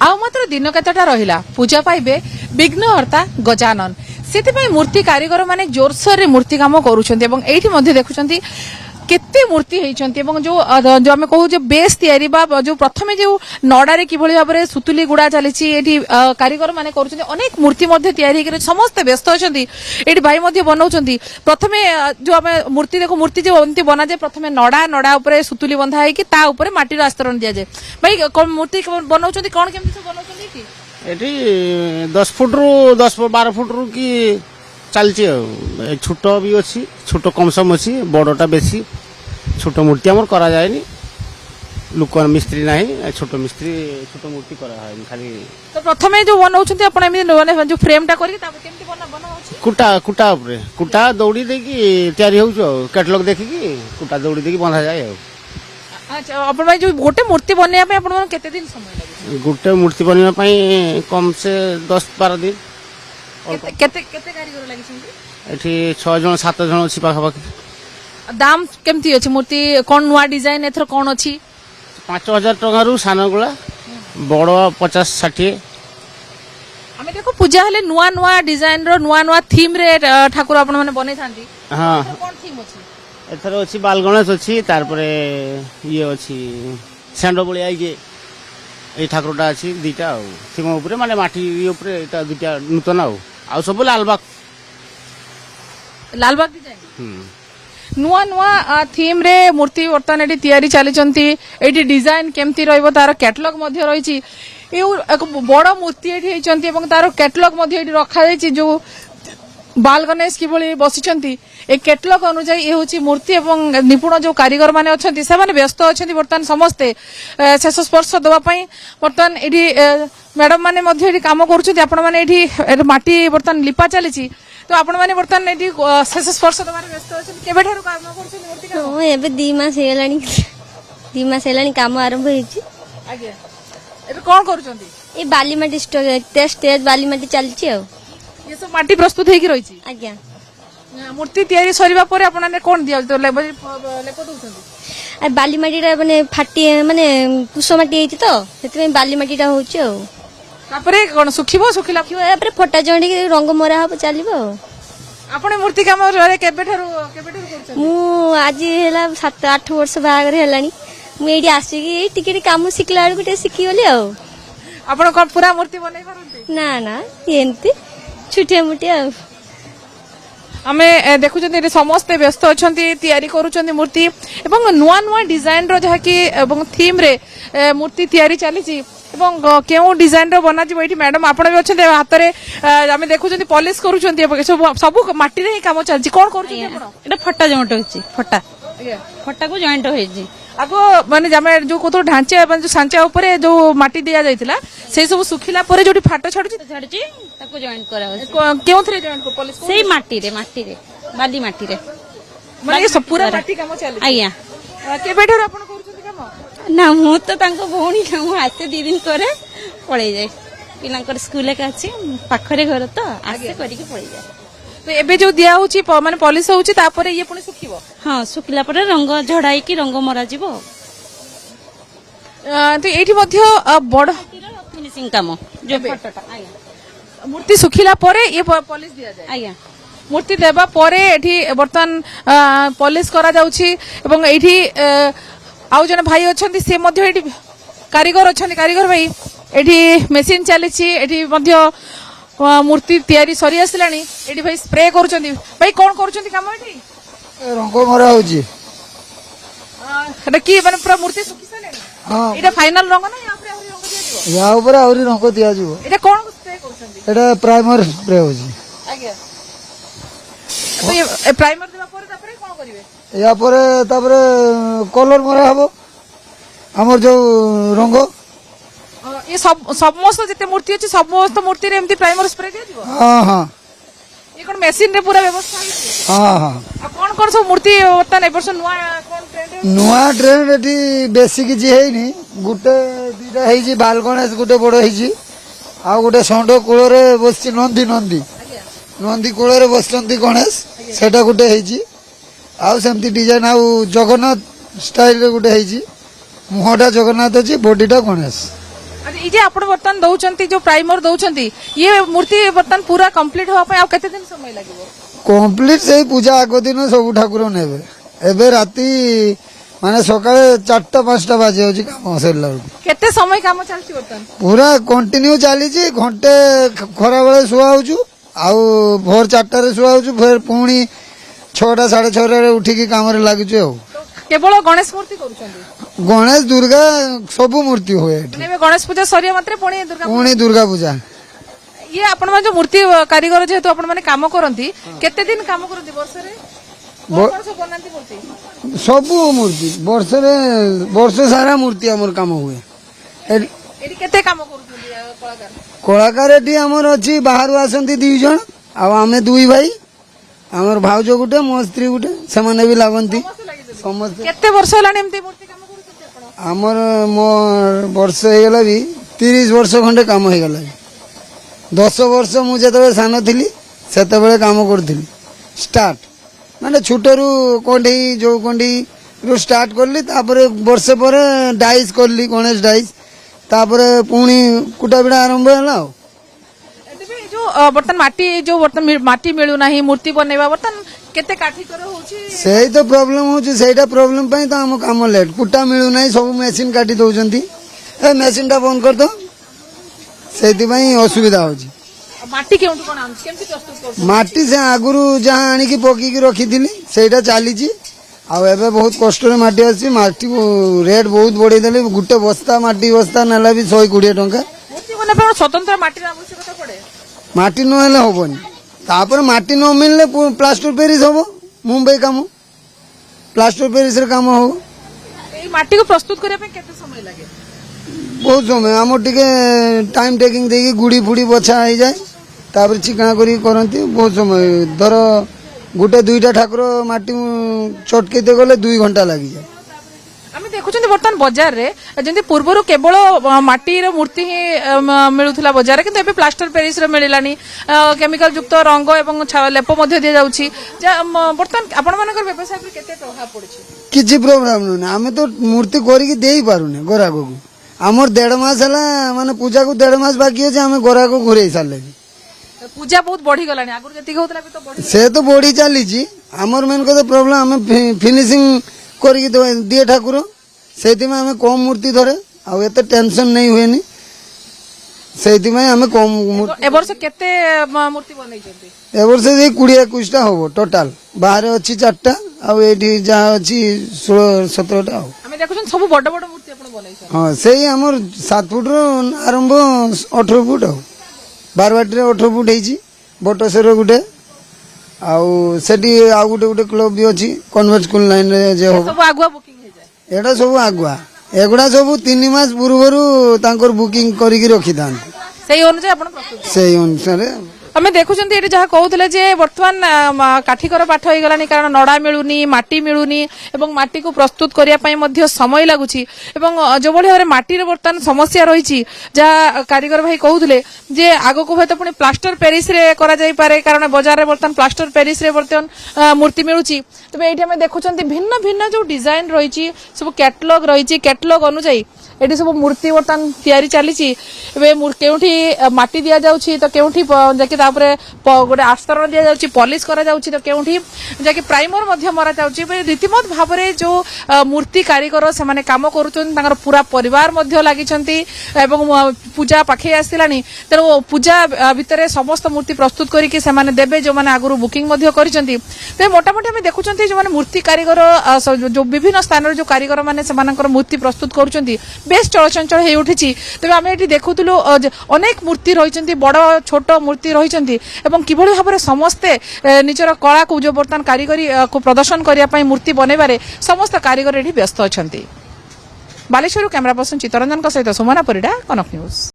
आउ मात्र दिन केतटा रहिला पूजा पाइबे विघ्नहर्ता गजानन से मूर्ति कारीगर माने जोरसोर रे मूर्ति काम करूछन्ती एवं एठी मध्ये देखुछन्ती केते मूर्ति हेइछन्ती एवं जो जो आमे कहू जे बेस तयारी बा जो प्रथमे जो नडारे किभଳି भाबरे सुतुली गुडा चलीछि एठी कारीगर माने करूछन्ती अनेक मूर्ति मध्ये तयारी करे समस्त व्यस्त अछन्ती एठी भाई मध्ये बनाउछन्ती प्रथमे जो आमे मूर्ति देखो मूर्ति जो अंति बना जे प्रथमे नडा ऊपर सुतुली बंधा है कि ता ऊपर माटी आस्तरण दिया जाए भाई कोन मूर्ति बनाउछन्ती कोन केमति से बनाउछन्ती कि एठी 10 फुट रु 10-12 फुट रु की चलछि छोट भी अच्छी छोट कम सम अच्छी बड़टा बेसी छोट मूर्ति आमर करा जाएनी लोक मिस्त्री नहीं छोट मिस्त्री छोट मूर्ति करा है खाली तो प्रथमे जो बनाउछन्ती आपण एमि माने जो फ्रेम टा करी ता केमति बना होछि कुटा ऊपर कुटा दौड़ी देकी तयारी होउछ कैटलॉग देखिकी कुटा दौड़ी देकी बंधा जाए अच्छा आपण भाई जो गोटे मूर्ति बनैया पे आपण केते दिन समय लागे गोटे मूर्ति बनैया पई कम से 10-12 दिन केते केते कारीगर लागि छन्ती एठी 6 जन 7 जन अछि पाखा पाखी दाम केमती अछि मूर्ति कोन नुवा डिजाइन एथर कोन अछि 5000 टका रु सानगुला बड़ 50-60 हमें देखो पूजा हले नुवा नुवा डिजाइन रो नुवा थीम रे ठाकुर आपण माने बनै थांती हां कोन थीम अछि एथर अछि बाल गणेश अछि तार परे ये अछि सेंडो बळी आई जे ए ठाकुरटा अछि दुईटा थीम ऊपर माने माटी ऊपर एटा दुईटा नूतन आ सब लालबाग डिजाइन नुआ नुआ थीम रे मूर्ति वर्तमान एटी तयारी चली चंती एटी डिजाइन केमती रहइबो तार कैटलॉग मध्ये रहिछि एक बड़ मूर्ति एटी हेचंती एवं तार कैटलॉग मध्ये एटी रखा जायछि जो बाल गणेश किभଳି बसिचंती ए कैटलॉग अनुसार ये होची मूर्ति एवं निपुण जो कारीगर माने अछंती से माने व्यस्त अछंती वर्तमान समस्ते शेष स्पर्श दवा पई वर्तमान एटी मैडम माने मध्ये एटी काम करूछंती आपण माने एटी माटी वर्तमान लिपा चलीछि तो आपण माने वर्तमान एटी शेष स्पर्श दवा रे व्यस्त अछंती केबे ठेर काम करूछंती मूर्ति का ओ एबे 2 मास हेलानी 2 मास हेलानी काम आरंभ हेछि आगे एबे कोन करूछंती ए बाली माटी स्टेज बाली माटी चलछि आ ये सब माटी प्रस्तुत हेकी रहिछि आज्ञा मूर्ति तयारी सरिबा परे आपण माने कोन दिया तो लेप दउछंती आ बाली माटी रा माने फाटी माने कुस माटी हेछि तो सेति बाली माटी रा होछि आ तापरे कोन सुखिबो सुखिला एपरे फटा जंडी रंग मरा हबो चलिबो आपण मूर्ति काम रे केबे ठरु करछन मु आज हेला 7-8 वर्ष बागर हेलानी मु एडी आसी की टिके काम सिखला गुटे सिखी बोली आ आपण कोन पूरा मूर्ति बनै परंती ना ना एंती छुटे मुटे आ आमे देखुछन्ती समस्ते व्यस्त अछन्ती तयारी करूछन्ती मूर्ति एवं नुआ नुआ डिजाइन रो जहा कि एवं थीम रे मूर्ति तयारी चलीछि एवं केउ डिजाइन रो बना जिवो एठी मैडम आपण भी अछन्ती हाथ रे आमे देखुछन्ती पॉलिश करूछन्ती सब माटी रे काम चलछि कोन करूछन्ती आपण एटा फटा जॉइंट होछि फटा फटा को जॉइंट होछि आगो माने जामे जो कोतो ढांचे जो सांचा ऊपर जो माटी दिया जायतिला से सब सुखिला परे जोटी फाटो छाडुछि ताको जॉइंट करा होछि केउ थरे जॉइंट को पॉलिश सेई माटी रे बाली माटी रे माने सब पूरा माटी काम चले आज्ञा केबे ठर आपण करूछन्ती काम ना मु तो तांको भौणी मु आसे 2 दिन करे पळै जाय पिलांकर स्कूल के अछि पाखरे घर तो आसे करी के पळै जाय तो एबे जो दिया होछि माने पॉलिश होछि तापरे ये पुनी सुखिबो हां सुखिला परे रंग झड़ाई की रंग मरा जिवो तो एठी मध्ये बड़ फिनिशिंग काम जो फटटा आज्ञा मूर्ति सुखिला परे ये पॉलिश दिया जाय आज्ञा मूर्ति देबा परे एठी बर्तन पॉलिश करा जाउछि एवं एठी आउ जने भाई अछंती से मध्ये एठी कारीगर अछंती कारीगर भाई एठी मशीन चलीछि एठी मध्ये मूर्ति तयारी सरी आसलानी एठी भाई स्प्रे करूछंती भाई कोन करूछंती काम एठी रंग मरा होजी एटा की माने पूरा मूर्ति सुखि सलेनी हां एटा फाइनल रंग ना या ऊपर रंग दिया जिवो या ऊपर आउरी रंग दिया जिवो एटा कोन स्प्रे करूछंती एटा प्राइमर स्प्रे होजी आज्ञा तो ये प्राइमर देबा परे तापरे कोन करिवे या परे तापरे कलर मरा हबो हमर जो रंग ये समस्त जिते मूर्ति अछि समस्त मूर्ति रे एमती प्राइमर स्प्रे दिया जिवो हां हां ये कोन मशीन रे पूरा व्यवस्था है हां हां आ कोन सब मूर्ति वर्तन ए वर्ष नुआ कोन ट्रेंड नुआ ट्रेंड एठी बेसी किछि हेइनी गुटे दुटा हेइछि बाल गणेश गुटे बड़ हेइछि आ गुटे सोंडो कूल रे बसछि नंदी कूल रे बसचंती गणेश सेटा गुटे हेइछि आ सेमती डिजाइन आ जगन्नाथ स्टाइल रे गुटे हेइछि मुहटा जगन्नाथ अछि बॉडीटा गणेश अरे ये जे आपण बर्तन दउचंती जो प्राइमर दउचंती ये मूर्ति बर्तन पूरा कंप्लीट होवा पे आ केते दिन समय लागिवो कम्प्लीट से पूजा आग दिन सब ठाकुर नेबे एबे राती माने सकाळे 4टा-5टा बाजे होची काम सरला केते समय काम चलती बर्तन पूरा कंटिन्यू चली घंटे खरा बेले शुआ होचु आउ भोर 4टा रे शुआ होचु फिर पुणी 6टा 6:30 रे उठिकी काम रे लागुछु आ केवल गणेश मूर्ति करूचंती गणेश दुर्गा सब मूर्ति हुए ने गणेश पूजा सरिया मात्रे पुणी दुर्गा पुणी दुर्गा पूजा ये आपण जो मूर्ति कारीगर जेहेतु आपण माने काम करंती केते दिन काम करंती वर्ष रे कोन सब बनांती मूर्ति सब मूर्ति वर्ष सारा मूर्ति हमर काम हुए एडी केते काम करूचंती कलाकार कलाकार एटी हमर अछि बाहर आसंती 2 जण आ आमे 2 भाई हमर भाउज गुटे मो स्त्री गुटे समान भी लागंती समस्त केते वर्ष हलानी एमती मूर्ति काम करूचंती आपण हमर मो वर्ष हे गेला भी 30 वर्ष खंडे काम हे गेला 10 वर्ष मु जतबे सान थिली सेतबे काम करथिली स्टार्ट माने छोटरू कोंडी जो कोंडी रो स्टार्ट करली तापर वर्ष पर डाइस करली गणेश डाइस तापर पुणी कुटा बिड़ा आरंभ होला एबे जो बर्तन माटी जो बर्तन माटी मिलु नाही मूर्ति बनेबा बर्तन केते काठी कर होची सेही तो प्रॉब्लम होची सेहीटा प्रॉब्लम पई तो हम काम लेट कुटा मिलु नाही सब मशीन काटी दउचंती ए मशीन टा बंद कर दो सेही पई असुविधा होची माटी केउंटु कोन आम केमति प्रस्तुत कर माटी से आगुरु जहाँ आनी की पकी की रखी थी सेटा चली आउ एबे बहुत कष्ट रे माटी अछि माटी रेट बहुत बढ़ी देले गुटे बस्ता माटी बस्ता नेला भी 120 टंका मूर्ति बने पर स्वतंत्र माटी रा आवश्यकता पड़े माटी न हेले होबनी तापर माटी न मिलले प्लास्टर पेरिस होबो मुंबई काम प्लास्टर पेरिस रे काम हो ए माटी को प्रस्तुत करे पे केते समय लागे बहुत समय हम टिके टाइम टेकिंग देकी गुड़ी फुड़ी बछा हो जाए तापर चिकना करी करंती बहुत समय धर गुटे 2टा ठाकुर माटी चटके दे गले 2 घंटा लागी जाए आमे देखुछन बर्तन बाजार रे जेंति पूर्वरो केवल माटी रो मूर्ति ही मिलुथला बाजार रे किंतु एबे प्लास्टर पेरिस रे मिलिलानी केमिकल युक्त रंग एवं लेप मध्ये दिया जाउची बर्तन आपण मानकर व्यवसाय पर केते प्रभाव पड़छि किछि प्रॉब्लम नै हमें तो मूर्ति करी के देई पारुने गोराको को हमर 1.5 मास हला माने पूजा को 1.5 मास बाकी है जे हमें गोराको घुरे साले पूजा बहुत बढ़ी गलानी आगुर जति होतला भी तो बढ़ी से तो बढ़ी चली छी हमर मेन को तो प्रॉब्लम हमें फिनिशिंग करी के दिए ठाकुर सेति में हमें कम मूर्ति धरे आ एते टेंशन नहीं हुएनी सेति में हमें कम ए वर्ष केते मूर्ति बनै जंती ए वर्ष 20-21टा होबो टोटल बाहर अछि 4टा आ एठी जा अछि 16-17टा हो हमें देखुछन सब बड़ बड़ मूर्ति आपण बनै छ हाँ से हमर 7 फुट रो आरंभ 18 फुट हो बारवाटी 18 फुट है बटसेर गोटे आउ सेठी आउ गोटे गोटे क्लब भी अच्छी कन्वेंट स्कूल लाइन रे जे हो सब आगुआ बुकिंग हो जाए एटा सब आगुआ एगुड़ा सब 3 मास पूर्वरु तांकर बुकिंग करिक रखि दान सेही अनुसार आपण प्रस्तुत सेही अनुसार आमे देखुछन एटी जहा कहउतले जे वर्तमान काठीकर पाठ होई गलानी कारण नडा मिलुनी माटी मिलुनी एवं माटी को प्रस्तुत करिया पई मध्ये समय लागुची एवं जो भली भाबरे माटी रे वर्तमान समस्या रहिची जहा कारीगर भाई कहउतले जे आगो को होय त पुनी प्लास्टर पेरिस रे करा जाई पारे कारण बाजार रे वर्तमान प्लास्टर पेरिस रे वर्तमान मूर्ति मिलुची तबे एठी आमे देखुछन भिन्न भिन्न जो डिजाइन रहिची सब कैटलॉग रहिची कैटलॉग अनुसार एटी सब मूर्ति वर्तमान तयारी चलीची एबे केउठी माटी दिया जाउची तो केउठी जाके तापरे गोटे आस्तरण दिया जाउची पॉलिश करा जाउची तो केउठी जाके प्राइमर मध्य मरा जाउची रीतिमत भाबरे जो मूर्ति कारीगर से माने काम करूचन तांकर पूरा परिवार मध्य लागिचंती एवं पूजा पाखे आसिलानी तेनो पूजा भितरे समस्त मूर्ति प्रस्तुत करिके से माने देबे जो माने आगुरु बुकिंग मध्य करिचंती ते मोटामोटी हम देखुचंती जो माने मूर्ति कारीगर जो विभिन्न स्थान रे जो कारीगर माने से मानकर मूर्ति प्रस्तुत करूचंती बेस चलचंचल हे उठिची तबे आमे एठी देखुतलु अनेक मूर्ति रहिचंती बड़ छोट मूर्ति रहिचंती एवं किभଳି भाबरे समस्ते निजर कला को जो बर्तन कारीगरी को प्रदर्शन करिया पई मूर्ति बनेबारे समस्त कारीगर एठी व्यस्त अछंती बालेश्वर कैमरा पर्सन चित्तरंजन सहित सुमना परिडा कनक न्यूज।